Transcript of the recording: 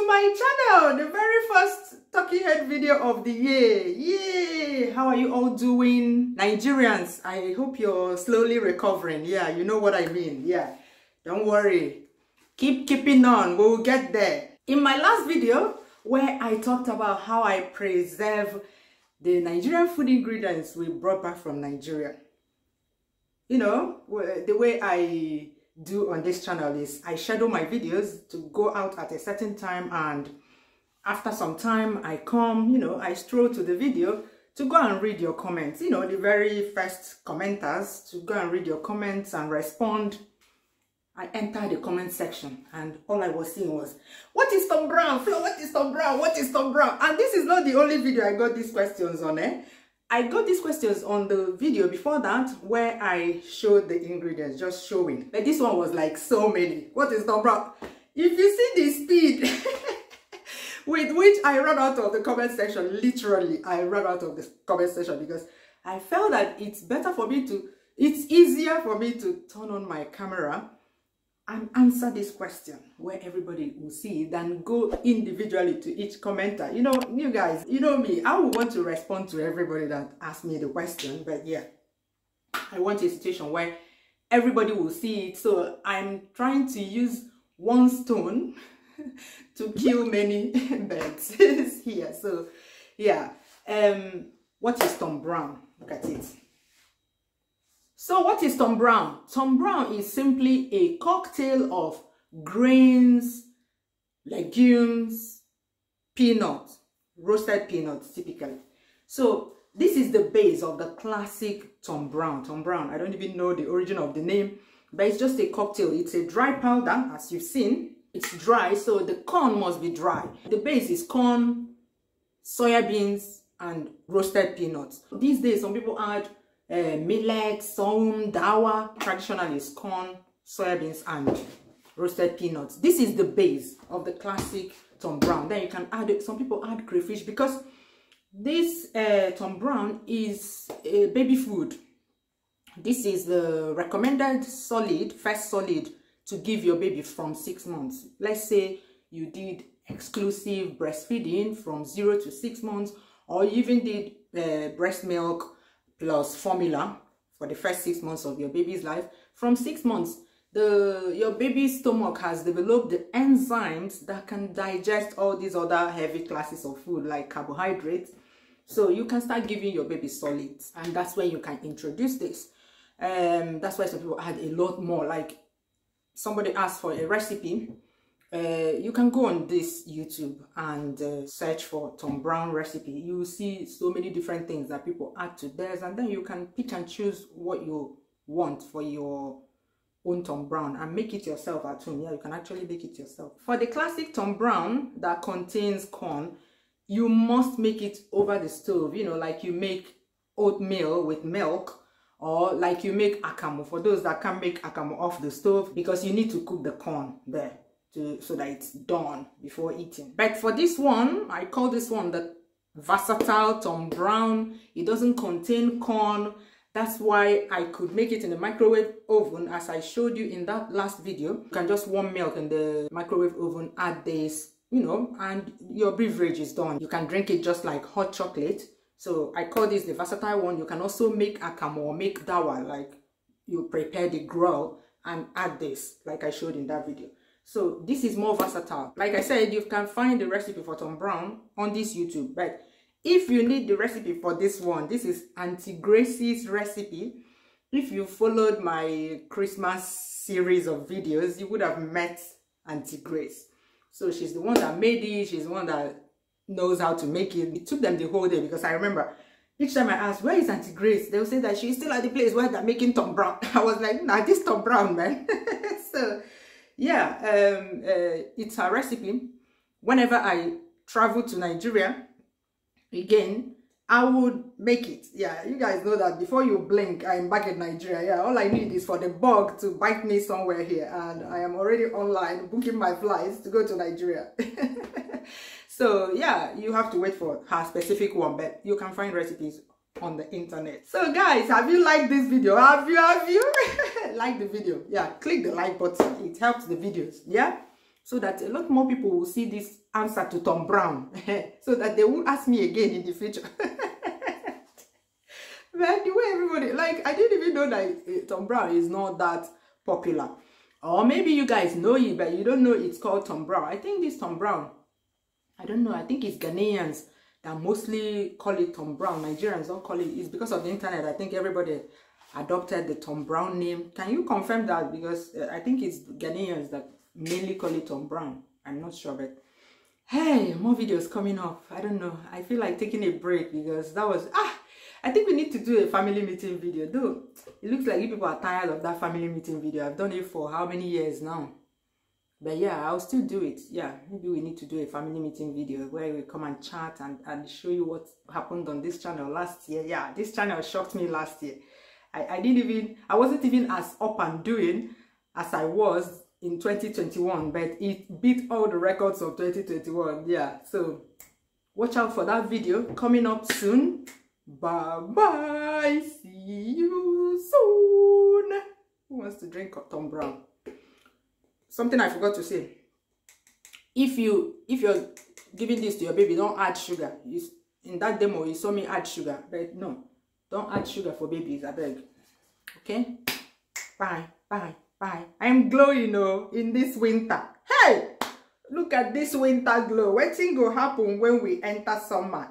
my channel, the very first talking head video of the year. Yay! How are you all doing? Nigerians, I hope you're slowly recovering. Yeah, you know what I mean. Yeah, don't worry. Keeping on, we'll get there. In my last video, where I talked about how I preserve the Nigerian food ingredients we brought back from Nigeria. You know, the way I do on this channel is I schedule my videos to go out at a certain time, and after some time I come, you know, I stroll to the video to go and read your comments, you know, the very first commenters, to go and read your comments and respond. I entered the comment section and all I was seeing was, what is Tom Brown? Flo, what is Tom Brown? What is Tom Brown? And this is not the only video I got these questions on. I got these questions on the video before that where I showed the ingredients, just showing. But this one was like so many. What is Tom Brown? If you see the speed with which I ran out of the comment section, literally I ran out of the comment section because I felt that it's easier for me to turn on my camera and answer this question where everybody will see it than go individually to each commenter. You know, you guys, you know me, I would want to respond to everybody that asks me the question, but yeah, I want a situation where everybody will see it. So I'm trying to use one stone to kill many birds here. So yeah, what is Tom Brown? Look at it. So what is Tom Brown? Tom Brown is simply a cocktail of grains, legumes, peanuts, roasted peanuts typically. So this is the base of the classic Tom Brown. Tom Brown, I don't even know the origin of the name, but it's just a cocktail. It's a dry powder, as you've seen. It's dry, so the corn must be dry. The base is corn, soya beans, and roasted peanuts. These days, some people add millet, sorghum, dawa. Traditionally is corn, soybeans, and roasted peanuts. This is the base of the classic Tom Brown. Then you can add it. Some people add crayfish because this Tom Brown is a baby food. This is the recommended first solid to give your baby from 6 months. Let's say you did exclusive breastfeeding from 0 to 6 months, or you even did breast milk plus formula for the first 6 months of your baby's life. From 6 months, your baby's stomach has developed the enzymes that can digest all these other heavy classes of food like carbohydrates. So you can start giving your baby solids, and that's where you can introduce this. That's why some people add a lot more. Like somebody asked for a recipe, you can go on this YouTube and search for Tom Brown recipe. You will see so many different things that people add to theirs, and then you can pick and choose what you want for your own Tom Brown and make it yourself at home. Yeah, you can actually make it yourself. For the classic Tom Brown that contains corn, you must make it over the stove, you know, like you make oatmeal with milk, or like you make akamu, for those that can't make akamu off the stove, because you need to cook the corn there so that it's done before eating. But for this one, I call this one the versatile Tom Brown. It doesn't contain corn. That's why I could make it in the microwave oven, as I showed you in that last video. You can just warm milk in the microwave oven, add this, you know, and your beverage is done. You can drink it just like hot chocolate. So I call this the versatile one. You can also make akamu or make dawa, like you prepare the gruel and add this, like I showed in that video. So this is more versatile. Like I said, you can find the recipe for Tom Brown on this YouTube. But if you need the recipe for this one, this is Auntie Gracie's recipe. If you followed my Christmas series of videos, you would have met Auntie Grace. So she's the one that made it. She's the one that knows how to make it. It took them the whole day because I remember each time I asked, where is Auntie Grace? They'll say that she's still at the place where they're making Tom Brown. I was like, nah, this Tom Brown, man. So yeah, it's her recipe. Whenever I travel to Nigeria, again, I would make it. Yeah, you guys know that before you blink, I'm back in Nigeria. Yeah, all I need is for the bug to bite me somewhere here, and I am already online booking my flights to go to Nigeria. So yeah, you have to wait for her specific one, but you can find recipes on the internet. So guys, have you liked this video? Have you like the video? Yeah, click the like button. It helps the videos. Yeah, so that a lot more people will see this answer to Tom Brown, so that they won't ask me again in the future. But the way everybody, like, I didn't even know that Tom Brown is not that popular. Or maybe you guys know it, but you don't know it's called Tom Brown. I think this Tom Brown, I don't know, I think it's Ghanaians that mostly call it Tom Brown. Nigerians don't call it. It's because of the internet. I think everybody adopted the Tom Brown name. Can you confirm that? Because I think it's Ghanaians that mainly call it Tom Brown. I'm not sure, but hey, more videos coming up. I don't know. I feel like taking a break because that was, I think we need to do a family meeting video. Though it looks like you people are tired of that family meeting video. I've done it for how many years now? But yeah, I'll still do it. Yeah, maybe we need to do a family meeting video where we come and chat and show you what happened on this channel last year. Yeah, this channel shocked me last year. I wasn't even as up and doing as I was in 2021, but it beat all the records of 2021. Yeah, so watch out for that video coming up soon. Bye bye. See you soon. Who wants to drink Tom Brown? Something I forgot to say. If you're giving this to your baby, don't add sugar. In that demo, you saw me add sugar, but no, don't add sugar for babies, I beg. Okay? Bye, bye, bye. I'm glowing, in this winter. Hey! Look at this winter glow. What thing will happen when we enter summer?